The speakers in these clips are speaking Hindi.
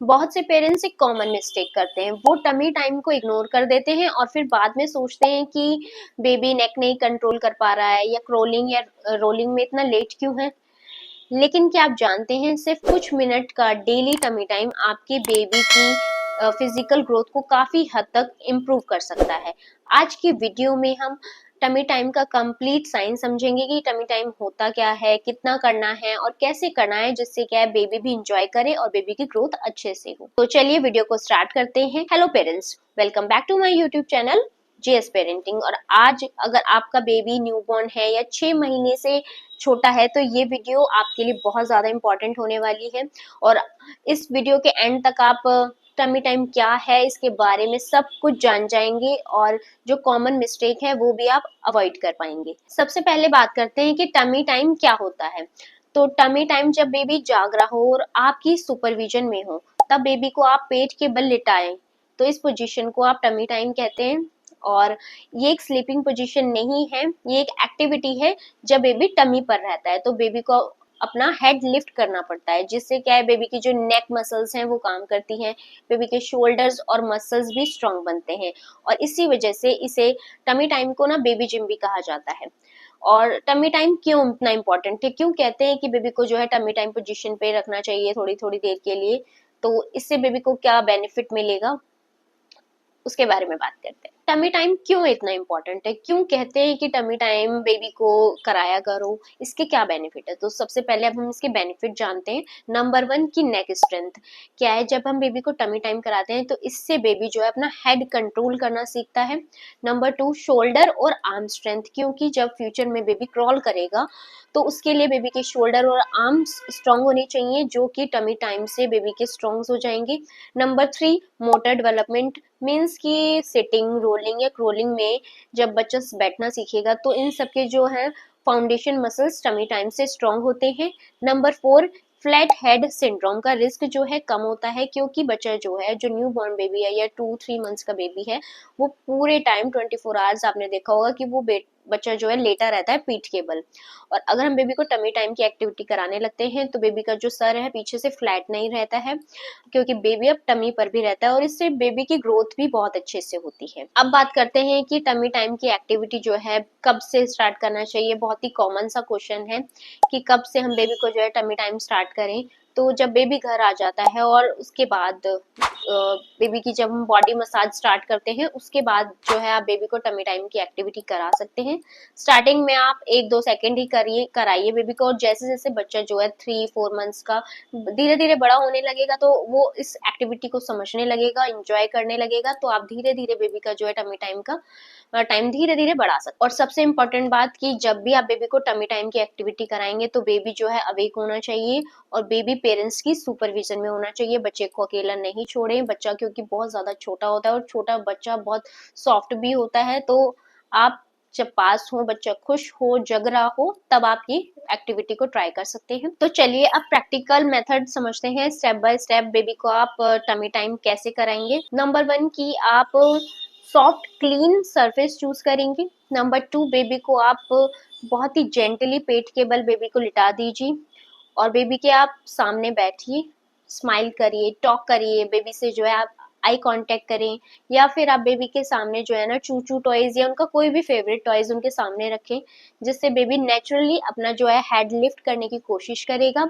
बहुत से पेरेंट्स एक कॉमन मिस्टेक करते हैं, वो टमी टाइम को इग्नोर कर देते हैं और फिर बाद में सोचते हैं कि बेबी नेक नहीं कंट्रोल कर पा रहा है या क्रोलिंग या रोलिंग में इतना लेट क्यों है। लेकिन क्या आप जानते हैं, सिर्फ कुछ मिनट का डेली टमी टाइम आपके बेबी की फिजिकल ग्रोथ को काफी हद तक इम्प्रूव कर सकता है। आज की वीडियो में हम टमी टाइम का कंप्लीट साइंस समझेंगे कि टमी टाइम होता क्या है, कितना करना है और कैसे करना है, जिससे क्या है बेबी भी इंजॉय करे और बेबी की ग्रोथ अच्छे से हो। तो चलिए वीडियो को स्टार्ट करते हैं। Hello parents, welcome back to my YouTube channel GS parenting. और आज अगर आपका बेबी न्यूबॉर्न है या 6 महीने से छोटा है तो ये वीडियो आपके लिए बहुत ज्यादा इंपॉर्टेंट होने वाली है। और इस वीडियो के एंड तक आप टमी टाइम क्या है इसके बारे में सब कुछ जान जाएंगे और जो कॉमन मिस्टेक है वो भी आप अवॉइड कर पाएंगे। सबसे पहले बात करते हैं कि टमी टाइम क्या होता है। तो टमी टाइम जब बेबी जाग रहा हो और आपकी सुपरविजन में हो, तब बेबी को आप पेट के बल लिटाएं, तो इस पोजीशन को आप टमी टाइम कहते हैं। और ये एक स्लीपिंग पोजीशन नहीं है, ये एक एक्टिविटी है जब बेबी टमी पर रहता है। तो बेबी को अपना हेड लिफ्ट करना पड़ता है, जिससे क्या है बेबी की जो नेक मसल्स हैं वो काम करती हैं, बेबी के शोल्डर्स और मसल्स भी स्ट्रांग बनते हैं। और इसी वजह से इसे टमी टाइम को ना बेबी जिम भी कहा जाता है। और टमी टाइम क्यों इतना इंपॉर्टेंट है, क्यों कहते हैं कि बेबी को जो है टमी टाइम पोजीशन पे रखना चाहिए थोड़ी थोड़ी देर के लिए, तो इससे बेबी को क्या बेनिफिट मिलेगा उसके बारे में बात करते हैं। टमी टाइम क्यों इतना इंपॉर्टेंट है, क्यों कहते हैं कि टमी टाइम बेबी को कराया करो, इसके क्या बेनिफिट है। तो सबसे पहले अब हम इसके बेनिफिट जानते हैं। नंबर 1 की नेक स्ट्रेंथ। क्या है, जब हम बेबी को टमी टाइम कराते हैं तो इससे बेबी जो है अपना हेड कंट्रोल करना सीखता है। नंबर 2 शोल्डर और आर्म स्ट्रेंथ, क्योंकि जब फ्यूचर में बेबी क्रॉल करेगा तो उसके लिए बेबी के शोल्डर और आर्म्स स्ट्रांग होने चाहिए, जो कि टमी टाइम से बेबी के स्ट्रांग हो जाएंगे। नंबर 3 मोटर डेवलपमेंट, मीन्स कि सिटिंग, रोलिंग या क्रोलिंग में जब बच्चा बैठना सीखेगा तो इन सब के जो है फाउंडेशन मसल्स टमी टाइम से स्ट्रांग होते हैं। नंबर 4 फ्लैट हेड सिंड्रोम का रिस्क जो है कम होता है, क्योंकि बच्चा जो है, जो न्यू बॉर्न बेबी है या 2-3 मंथ्स का बेबी है, वो पूरे टाइम 24 आवर्स आपने देखा होगा कि वो बच्चा जो है लेटा रहता है पीठ के बल। और अगर हम बेबी को टमी टाइम की एक्टिविटी कराने लगते हैं तो बेबी का जो सर है पीछे से फ्लैट नहीं रहता है, क्योंकि बेबी अब टमी पर भी रहता है और इससे बेबी की ग्रोथ भी बहुत अच्छे से होती है। अब बात करते हैं कि टमी टाइम की एक्टिविटी जो है कब से स्टार्ट करना चाहिए। बहुत ही कॉमन सा क्वेश्चन है कि कब से हम बेबी को जो है टमी टाइम स्टार्ट करें। तो जब बेबी घर आ जाता है और उसके बाद बेबी की जब हम बॉडी मसाज स्टार्ट करते हैं उसके बाद जो है आप बेबी को टमी टाइम की एक्टिविटी करा सकते हैं। स्टार्टिंग में आप 1-2 सेकेंड ही कराइए बेबी को, और जैसे जैसे बच्चा जो है 3-4 मंथ्स का धीरे धीरे बड़ा होने लगेगा तो वो इस एक्टिविटी को समझने लगेगा, इंजॉय करने लगेगा, तो आप धीरे धीरे बेबी का जो है टमी टाइम का टाइम धीरे धीरे बढ़ा सकते। और सबसे इम्पोर्टेंट बात कि जब भी आप बेबी को टमी टाइम की एक्टिविटी कराएंगे तो बेबी जो है अवेक होना चाहिए और बेबी पेरेंट्स की सुपरविजन में होना चाहिए। बच्चे को अकेला नहीं छोड़ें, बच्चा क्योंकि बहुत ज्यादा छोटा होता है और छोटा बच्चा बहुत सॉफ्ट भी होता है। तो आप जब पास हो, बच्चा खुश हो, जग रहा हो, तब आप ये एक्टिविटी को ट्राई कर सकते हैं। तो चलिए अब प्रैक्टिकल मेथड समझते हैं, स्टेप बाय स्टेप बेबी को आप टमी टाइम कैसे कराएंगे। नंबर 1 की आप सॉफ्ट क्लीन सरफेस चूज करेंगे। नंबर 2 बेबी को आप बहुत ही जेंटली पेट के बल बेबी को लिटा दीजिए और बेबी के आप सामने बैठिए, स्माइल करिए, टॉक करिए बेबी से, जो है आप आई कांटेक्ट करें, या फिर आप बेबी के सामने जो है ना चूचू टॉयज या उनका कोई भी फेवरेट टॉयज उनके सामने रखें, जिससे बेबी नेचुरली अपना जो है हेड लिफ्ट करने की कोशिश करेगा।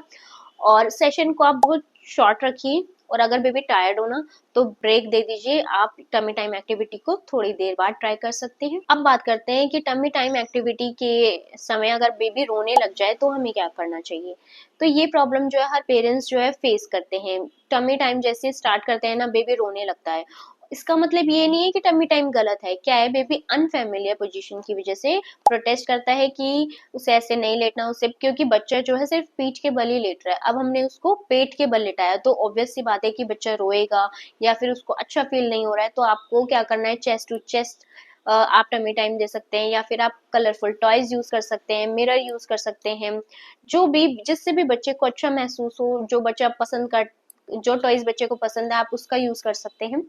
और सेशन को आप बहुत शॉर्ट रखिए और अगर बेबी टायर्ड हो ना तो ब्रेक दे दीजिए। आप टमी टाइम एक्टिविटी को थोड़ी देर बाद ट्राई कर सकते हैं। अब बात करते हैं कि टमी टाइम एक्टिविटी के समय अगर बेबी रोने लग जाए तो हमें क्या करना चाहिए। तो ये प्रॉब्लम जो है हर पेरेंट्स जो है फेस करते हैं। टमी टाइम जैसे स्टार्ट करते हैं ना बेबी रोने लगता है, इसका मतलब ये नहीं है कि टमी टाइम गलत है। क्या है, बेबी अनफेमिलियर पोजीशन की वजह से प्रोटेस्ट करता है कि उसे ऐसे नहीं लेटना, उसे, क्योंकि बच्चा जो है सिर्फ पीठ के बल ही लेट रहा है। अब हमने उसको पेट के बल लेटाया तो ऑब्वियस सी बात है कि बच्चा रोएगा या फिर उसको अच्छा फील नहीं हो रहा है। तो आपको क्या करना है, चेस्ट टू चेस्ट आप टमी टाइम दे सकते हैं, या फिर आप कलरफुल टॉयज यूज कर सकते हैं, मिरर यूज कर सकते हैं, जो भी जिससे भी बच्चे को अच्छा महसूस हो, जो बच्चा पसंद कर, जो टॉयज बच्चे को पसंद है आप उसका यूज कर सकते हैं।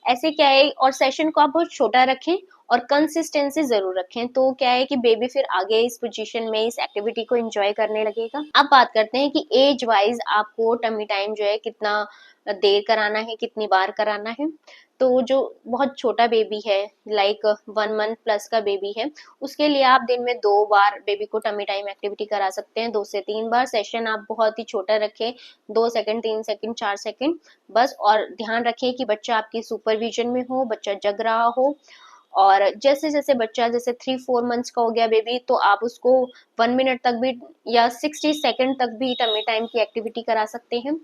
ऐसे क्या है, और सेशन को आप बहुत छोटा रखें और कंसिस्टेंसी जरूर रखें, तो क्या है कि बेबी फिर आगे इस पोजीशन में इस एक्टिविटी को एंजॉय करने लगेगा। अब बात करते हैं कि एज वाइज आपको टमी टाइम जो है कितना देर कराना है, कितनी बार कराना है। तो जो बहुत छोटा बेबी है, लाइक 1 मंथ प्लस का बेबी है, उसके लिए आप दिन में 2 बार बेबी को टमी टाइम एक्टिविटी करा सकते हैं, 2 से 3 बार। सेशन आप बहुत ही छोटा रखें, 2 सेकंड, 3 सेकंड, 4 सेकंड बस। और ध्यान रखें कि बच्चा आपकी सुपरविजन में हो, बच्चा जग रहा हो। और जैसे जैसे बच्चा जैसे 3-4 मंथ्स का हो गया बेबी, तो आप उसको 1 मिनट तक भी या 60 सेकंड तक भी टमी टाइम की एक्टिविटी करा सकते हैं।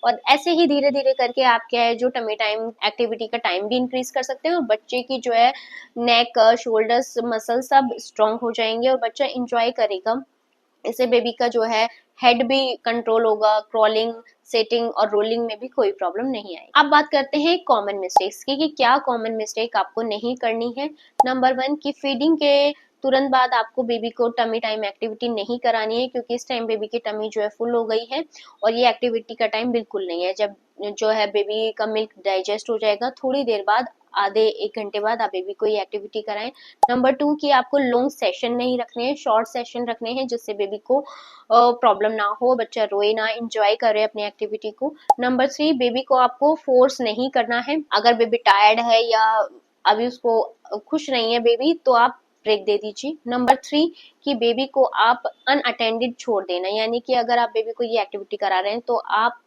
और ऐसे ही धीरे धीरे करके आप क्या है जो टमी टाइम एक्टिविटी का टाइम भी इंक्रीज कर सकते हैं, और बच्चे की जो है नेक, शोल्डर्स, मसल सब स्ट्रांग हो जाएंगे और बच्चा इंजॉय करेगा। इससे बेबी का जो है हेड भी कंट्रोल होगा, क्रॉलिंग, सेटिंग और रोलिंग में भी कोई प्रॉब्लम नहीं आएगी। अब बात करते हैं कॉमन मिस्टेक्स की कि क्या कॉमन मिस्टेक आपको नहीं करनी है। नंबर 1 की फीडिंग के तुरंत बाद आपको बेबी को टमी टाइम एक्टिविटी नहीं करानी है, क्योंकि इस टाइम बेबी की टमी जो है फुल हो गई है और ये एक्टिविटी का टाइम बिल्कुल नहीं है। जब जो है बेबी का मिल्क डाइजेस्ट हो जाएगा, थोड़ी देर बाद, आधे 1 घंटे बाद आप बेबी को ये एक्टिविटी कराएं। नंबर 2 कि आपको लॉन्ग सेशन नहीं रखने हैं, शॉर्ट सेशन रखने हैं, जिससे बेबी को प्रॉब्लम ना हो, बच्चा रोए ना, इंजॉय करे अपनी एक्टिविटी को। नंबर 3 बेबी को आपको फोर्स नहीं करना है। अगर बेबी टायर्ड है या अभी उसको खुश नहीं है बेबी, तो आप ब्रेक दे दीजिए। नंबर 3 कि बेबी को आप अनअटेंडेड छोड़ देना, यानी कि अगर आप बेबी को ये एक्टिविटी करा रहे हैं तो आप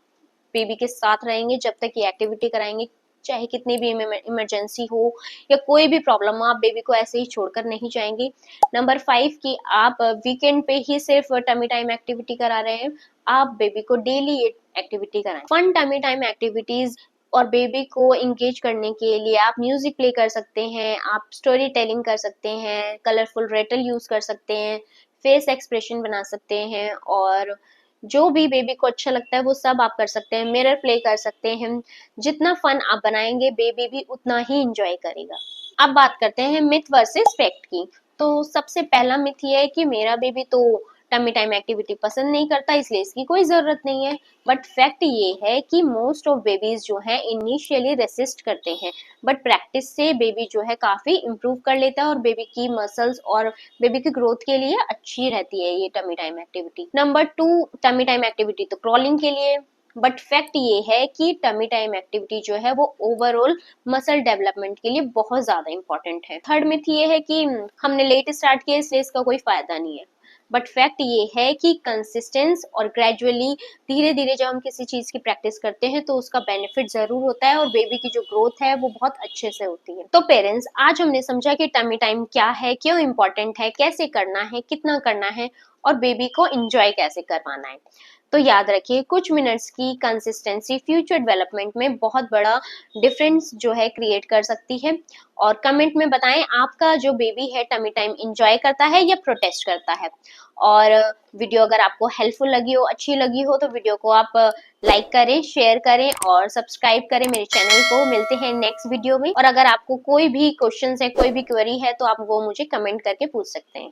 बेबी के साथ रहेंगे जब तक ये एक्टिविटी कराएंगे, चाहे कितनी भी इमरजेंसी हो या कोई भी प्रॉब्लम हो, आप बेबी को ऐसे ही छोड़कर नहीं जाएंगे। नंबर 5 कि आप वीकेंड पे ही सिर्फ टमी टाइम एक्टिविटी करा रहे हैं, आप बेबी को डेली एक्टिविटी कराएं। फन टमी टाइम एक्टिविटीज और बेबी को इंगेज करने के लिए आप म्यूजिक प्ले कर सकते हैं, आप स्टोरी टेलिंग कर सकते हैं, कलरफुल रेटल यूज कर सकते हैं, फेस एक्सप्रेशन बना सकते हैं, और जो भी बेबी को अच्छा लगता है वो सब आप कर सकते हैं। मिरर प्ले कर सकते हैं। जितना फन आप बनाएंगे बेबी भी उतना ही इंजॉय करेगा। अब बात करते हैं मिथ वर्सेस फैक्ट की। तो सबसे पहला मिथ ये है कि मेरा बेबी तो टमी टाइम एक्टिविटी पसंद नहीं करता, इसलिए इसकी कोई जरूरत नहीं है। बट फैक्ट ये है कि मोस्ट ऑफ बेबीज जो है इनिशियली रेसिस्ट करते हैं, बट प्रैक्टिस से बेबी जो है काफी इम्प्रूव कर लेता है और बेबी की मसल्स और बेबी की ग्रोथ के लिए अच्छी रहती है ये tummy time activity. Number 2 tummy time activity तो क्रॉलिंग के लिए, बट फैक्ट ये है कि टमी टाइम एक्टिविटी जो है वो ओवरऑल मसल डेवलपमेंट के लिए बहुत ज्यादा इंपॉर्टेंट है। थर्ड मिथ ये है कि हमने लेट स्टार्ट किया इसलिए इसका कोई फायदा नहीं है, बट फैक्ट ये है कि कंसिस्टेंस और ग्रेजुअली धीरे धीरे जब हम किसी चीज की प्रैक्टिस करते हैं तो उसका बेनिफिट जरूर होता है और बेबी की जो ग्रोथ है वो बहुत अच्छे से होती है। तो पेरेंट्स, आज हमने समझा कि टमी टाइम क्या है, क्यों इंपॉर्टेंट है, कैसे करना है, कितना करना है और बेबी को एंजॉय कैसे करवाना है। तो याद रखिए, कुछ मिनट्स की कंसिस्टेंसी फ्यूचर डेवलपमेंट में बहुत बड़ा डिफरेंस जो है क्रिएट कर सकती है। और कमेंट में बताएं आपका जो बेबी है टमी टाइम एंजॉय करता है या प्रोटेस्ट करता है। और वीडियो अगर आपको हेल्पफुल लगी हो, अच्छी लगी हो, तो वीडियो को आप लाइक करें, शेयर करें और सब्सक्राइब करें मेरे चैनल को। मिलते हैं नेक्स्ट वीडियो में। और अगर आपको कोई भी क्वेश्चन है, कोई भी क्वेरी है, तो आप वो मुझे कमेंट करके पूछ सकते हैं।